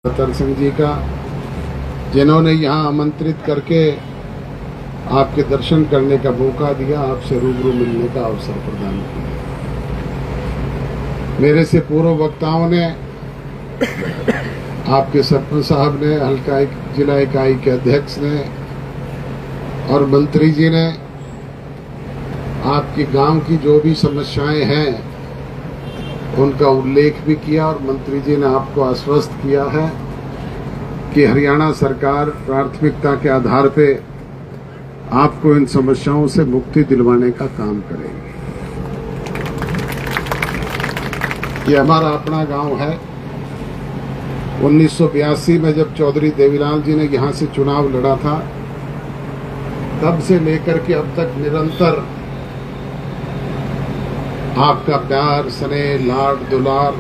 तर सिंह जी का, जिन्होंने यहाँ आमंत्रित करके आपके दर्शन करने का मौका दिया, आपसे रूबरू मिलने का अवसर प्रदान किया। मेरे से पूर्व वक्ताओं ने, आपके सरपंच साहब ने, हल्का जिला इकाई के अध्यक्ष ने और मंत्री जी ने आपकी गांव की जो भी समस्याएं हैं उनका उल्लेख भी किया और मंत्री जी ने आपको आश्वस्त किया है कि हरियाणा सरकार प्राथमिकता के आधार पे आपको इन समस्याओं से मुक्ति दिलवाने का काम करेगी। ये हमारा अपना गांव है। 1982 में जब चौधरी देवीलाल जी ने यहां से चुनाव लड़ा था, तब से लेकर के अब तक निरंतर आपका प्यार, स्नेह, लाड, दुलार,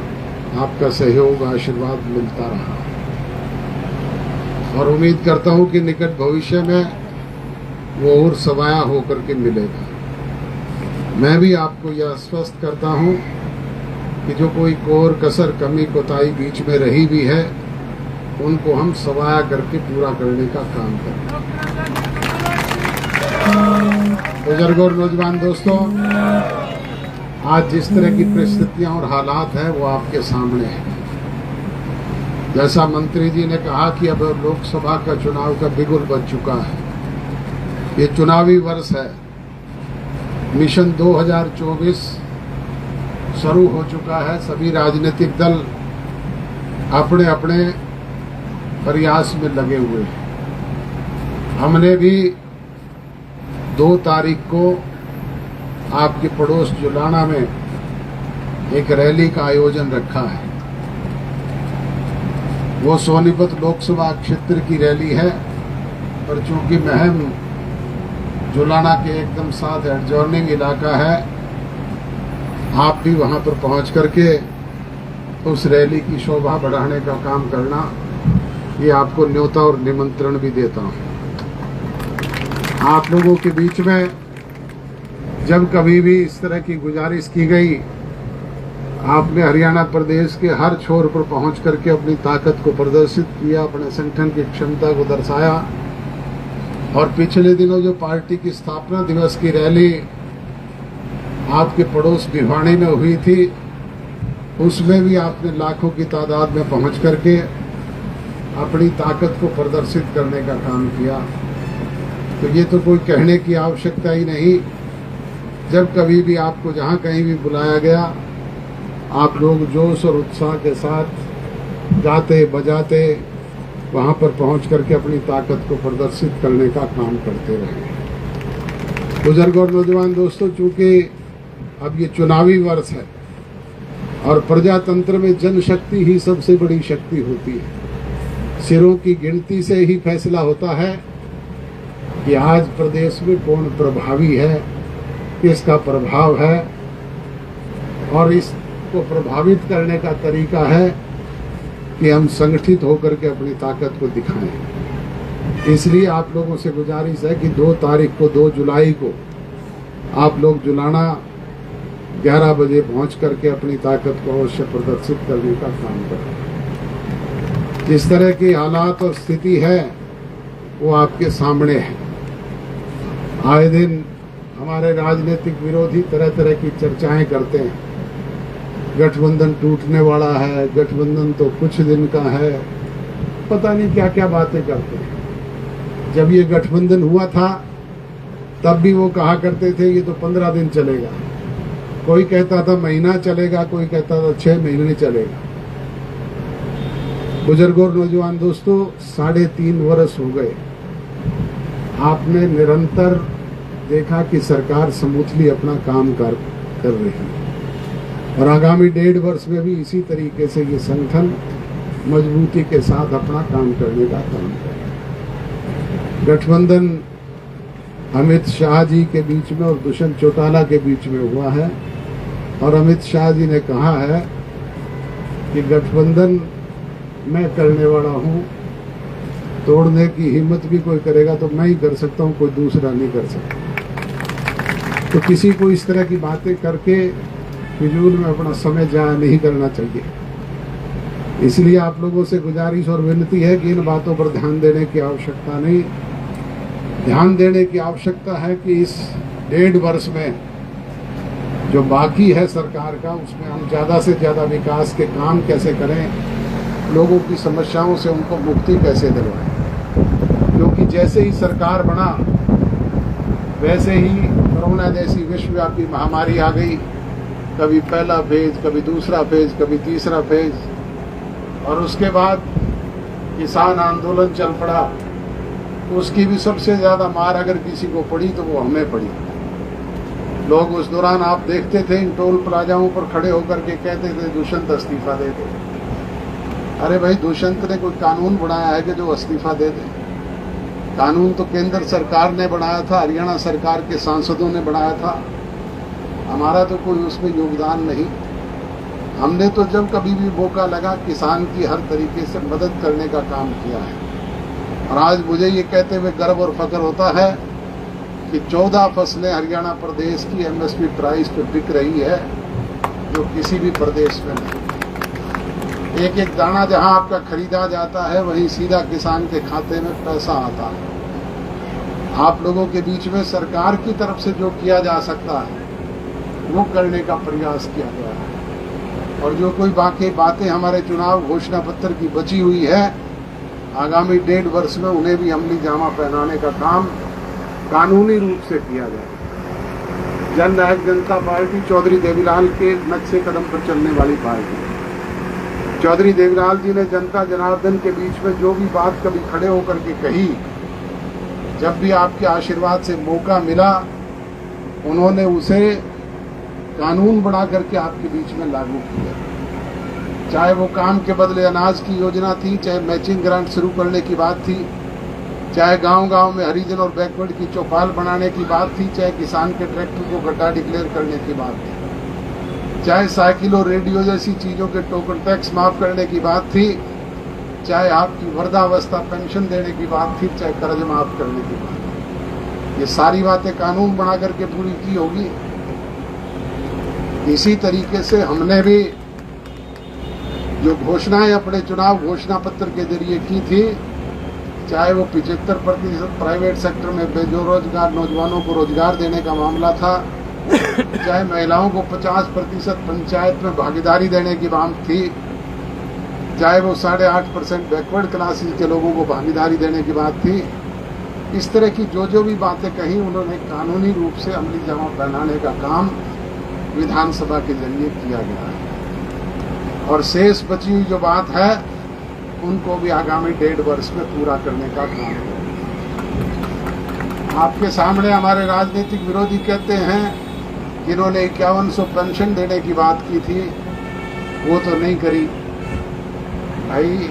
आपका सहयोग, आशीर्वाद मिलता रहा और उम्मीद करता हूं कि निकट भविष्य में वो और सवाया होकर के मिलेगा। मैं भी आपको यह आश्वस्त करता हूं कि जो कोई कोर कसर, कमी, कोताही बीच में रही भी है, उनको हम सवाया करके पूरा करने का काम करें। बुजुर्गों और नौजवान दोस्तों, आज जिस तरह की परिस्थितियां और हालात हैं वो आपके सामने है। जैसा मंत्री जी ने कहा कि अब लोकसभा का चुनाव का बिगुल बज चुका है। ये चुनावी वर्ष है। मिशन 2024 शुरू हो चुका है। सभी राजनीतिक दल अपने अपने प्रयास में लगे हुए हैं। हमने भी 2 तारीख को आपके पड़ोस जुलाना में एक रैली का आयोजन रखा है। वो सोनीपत लोकसभा क्षेत्र की रैली है, पर चूंकि महम जुलाना के एकदम साथ एडजॉर्निंग इलाका है, आप भी वहां पर पहुंच करके उस रैली की शोभा बढ़ाने का काम करना, ये आपको न्योता और निमंत्रण भी देता हूं। आप लोगों के बीच में जब कभी भी इस तरह की गुजारिश की गई, आपने हरियाणा प्रदेश के हर छोर पर पहुंच करके अपनी ताकत को प्रदर्शित किया, अपने संगठन की क्षमता को दर्शाया। और पिछले दिनों जो पार्टी की स्थापना दिवस की रैली आपके पड़ोस भिवानी में हुई थी, उसमें भी आपने लाखों की तादाद में पहुंच करके अपनी ताकत को प्रदर्शित करने का काम किया। तो ये तो कोई कहने की आवश्यकता ही नहीं। जब कभी भी आपको जहां कहीं भी बुलाया गया, आप लोग जोश और उत्साह के साथ गाते बजाते वहां पर पहुंच करके अपनी ताकत को प्रदर्शित करने का काम करते रहे। बुजुर्गों और नौजवान दोस्तों, चूंकि अब ये चुनावी वर्ष है और प्रजातंत्र में जनशक्ति ही सबसे बड़ी शक्ति होती है। सिरों की गिनती से ही फैसला होता है कि आज प्रदेश में कौन प्रभावी है, किसका प्रभाव है, और इसको प्रभावित करने का तरीका है कि हम संगठित होकर के अपनी ताकत को दिखाएं। इसलिए आप लोगों से गुजारिश है कि 2 तारीख को, 2 जुलाई को आप लोग जुलाना 11 बजे पहुंच करके अपनी ताकत को अवश्य प्रदर्शित करने का काम करें। जिस तरह की हालात और स्थिति है वो आपके सामने है। आए दिन हमारे राजनीतिक विरोधी तरह तरह की चर्चाएं करते हैं। गठबंधन टूटने वाला है, गठबंधन तो कुछ दिन का है, पता नहीं क्या क्या बातें करते हैं। जब ये गठबंधन हुआ था तब भी वो कहा करते थे ये तो 15 दिन चलेगा। कोई कहता था महीना चलेगा, कोई कहता था 6 महीने चलेगा। बुजुर्गों और नौजवान दोस्तों, 3.5 वर्ष हो गए। आपने निरंतर देखा कि सरकार स्मूथली अपना काम कर रही है और आगामी 1.5 वर्ष में भी इसी तरीके से ये संगठन मजबूती के साथ अपना काम करने का काम करेगा। गठबंधन अमित शाह जी के बीच में और दुष्यंत चौटाला के बीच में हुआ है और अमित शाह जी ने कहा है कि गठबंधन मैं करने वाला हूं, तोड़ने की हिम्मत भी कोई करेगा तो मैं ही कर सकता हूं, कोई दूसरा नहीं कर सकता। तो किसी को इस तरह की बातें करके फिजूल में अपना समय जाया नहीं करना चाहिए। इसलिए आप लोगों से गुजारिश और विनती है कि इन बातों पर ध्यान देने की आवश्यकता नहीं, ध्यान देने की आवश्यकता है कि इस 1.5 वर्ष में जो बाकी है सरकार का, उसमें हम ज़्यादा से ज़्यादा विकास के काम कैसे करें, लोगों की समस्याओं से उनको मुक्ति कैसे दिलवाएं। क्योंकि जैसे ही सरकार बना वैसे ही कोरोना जैसी विश्वव्यापी महामारी आ गई। कभी पहला फेज, कभी दूसरा फेज, कभी तीसरा फेज, और उसके बाद किसान आंदोलन चल पड़ा। उसकी भी सबसे ज़्यादा मार अगर किसी को पड़ी तो वो हमें पड़ी। लोग उस दौरान आप देखते थे इन टोल प्लाजाओं पर खड़े होकर के कहते थे दुष्यंत इस्तीफा दे दे। अरे भाई, दुष्यंत ने कोई कानून बनाया है कि जो इस्तीफा दे दे? कानून तो केंद्र सरकार ने बनाया था, हरियाणा सरकार के सांसदों ने बनाया था। हमारा तो कोई उसमें योगदान नहीं। हमने तो जब कभी भी मौका लगा किसान की हर तरीके से मदद करने का काम किया है। और आज मुझे ये कहते हुए गर्व और फख्र होता है कि 14 फसलें हरियाणा प्रदेश की एमएसपी प्राइस पे बिक रही है, जो किसी भी प्रदेश में नहीं। एक एक दाना जहां आपका खरीदा जाता है वहीं सीधा किसान के खाते में पैसा आता है। आप लोगों के बीच में सरकार की तरफ से जो किया जा सकता है वो करने का प्रयास किया गया है। और जो कोई बाकी बातें हमारे चुनाव घोषणा पत्र की बची हुई है, आगामी 1.5 वर्ष में उन्हें भी अमली जामा पहनाने का काम कानूनी रूप से किया जाए। जन नायक जनता पार्टी चौधरी देवीलाल के नक्शे कदम पर चलने वाली पार्टी। चौधरी देवीलाल जी ने जनता जनार्दन के बीच में जो भी बात कभी खड़े होकर के कही, जब भी आपके आशीर्वाद से मौका मिला, उन्होंने उसे कानून बना करके आपके बीच में लागू किया। चाहे वो काम के बदले अनाज की योजना थी, चाहे मैचिंग ग्रांट शुरू करने की बात थी, चाहे गांव-गांव में हरिजन और बैकवर्ड की चौपाल बनाने की बात थी, चाहे किसान के ट्रैक्टर को गड्ढा डिक्लेयर करने की बात थी, चाहे साइकिल और रेडियो जैसी चीजों के टोकन टैक्स माफ करने की बात थी, चाहे आपकी वृद्धावस्था पेंशन देने की बात थी, चाहे कर्ज माफ करने की बात थी। ये सारी बातें कानून बना करके पूरी की होगी। इसी तरीके से हमने भी जो घोषणाएं अपने चुनाव घोषणा पत्र के जरिए की थी, चाहे वो 75% प्राइवेट सेक्टर में बेरोजगार नौजवानों को रोजगार देने का मामला था, चाहे महिलाओं को 50% पंचायत में भागीदारी देने की बात थी, चाहे वो 8.5% बैकवर्ड क्लासेस के लोगों को भागीदारी देने की बात थी। इस तरह की जो भी बातें कही, उन्होंने कानूनी रूप से अमली जामा पहनाने का काम विधानसभा के जरिए किया गया है। और शेष बची हुई जो बात है उनको भी आगामी 1.5 वर्ष में पूरा करने का काम है। आपके सामने हमारे राजनीतिक विरोधी कहते हैं कि इन्होंने 5100 पेंशन देने की बात की थी, वो तो नहीं करी। भाई,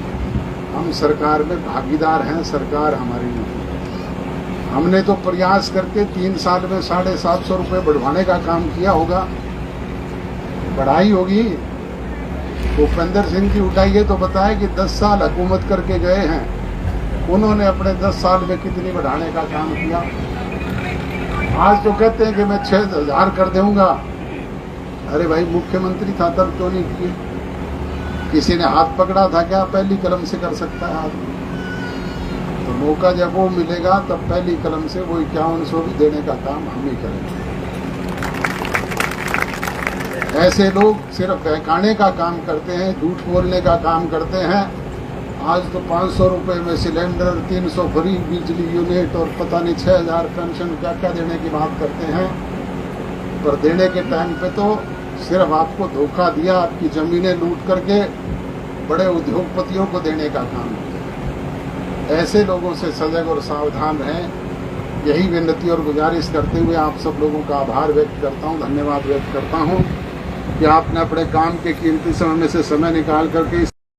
हम सरकार में भागीदार हैं, सरकार हमारी नहीं। हमने तो प्रयास करके 3 साल में 750 रुपये बढ़वाने का काम किया होगा, बढ़ाई होगी। भूपेंद्र सिंह जी उठाइए तो बताए कि 10 साल हुकूमत करके गए हैं, उन्होंने अपने 10 साल में कितनी बढ़ाने का काम किया। आज तो कहते हैं कि मैं 6000 कर दूंगा। अरे भाई, मुख्यमंत्री था तब क्यों नहीं किए? किसी ने हाथ पकड़ा था क्या? पहली कलम से कर सकता है आदमी। तो मौका जब वो मिलेगा तब पहली कलम से वो 5100 भी देने का काम हम ही करेंगे। ऐसे लोग सिर्फ बहकाने का काम करते हैं, झूठ बोलने का काम करते हैं। आज तो 500 रुपये में सिलेंडर, 300 फ्री बिजली यूनिट और पता नहीं 6000 पेंशन क्या क्या देने की बात करते हैं। पर देने के टाइम पे तो सिर्फ आपको धोखा दिया, आपकी जमीनें लूट करके बड़े उद्योगपतियों को देने का काम किया। ऐसे लोगों से सजग और सावधान रहें। यही विनती और गुजारिश करते हुए आप सब लोगों का आभार व्यक्त करता हूँ, धन्यवाद व्यक्त करता हूँ कि आपने अपने काम के कीमती समय में से समय निकाल करके